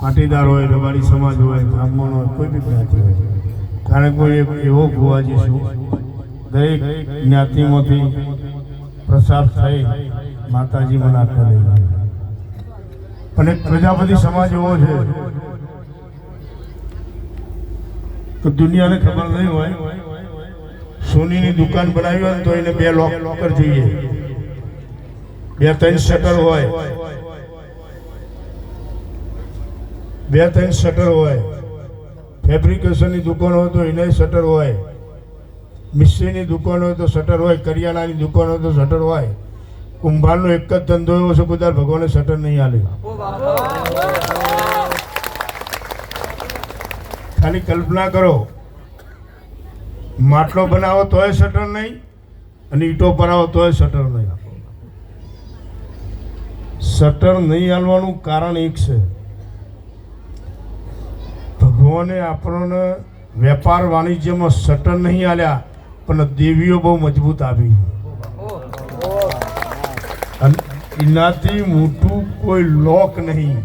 પાટીદાર હોય, રબારી સમાજ હોય, બ્રાહ્મણ હોય, કોઈ બી જ્ઞાતિ હોય, કારણ કોઈ એક એવો ભુવાજી છું દરેક જ્ઞાતિમાંથી પ્રસાર થઈ માતાજી મને આખા લઈ ગયા. પણ એક પ્રજાપતિ સમાજ એવો છે તો દુનિયાને ખબર નહીં હોય, સોનીની દુકાન બનાવી હોય તો એને 2 લોકર જોઈએ, 2-3 શટર હોય, 2-3 શટર હોય. ફેબ્રિકેશનની દુકાન હોય તો એને શટર હોય, મિસ્ત્રીની દુકાન હોય તો શટર હોય, કરિયાણાની દુકાન હોય તો શટર હોય. કુંભારનો એક જ ધંધો એવો છે, બધા ભગવાને શટર નહીં આલે. ખાલી કલ્પના કરો, માટલો બનાવો તોય શટર નહીં અને ઈંટો ભરાવો તોય શટર નહીં. શટર નહીં આલવાનું કારણ એક છે, ભગવાને આપણને વેપાર વાણિજ્યમાં શટર નહીં આલ્યા પણ દેવીઓ બહુ મજબૂત આપી. એનાથી મોટું કોઈ લોક નહીં.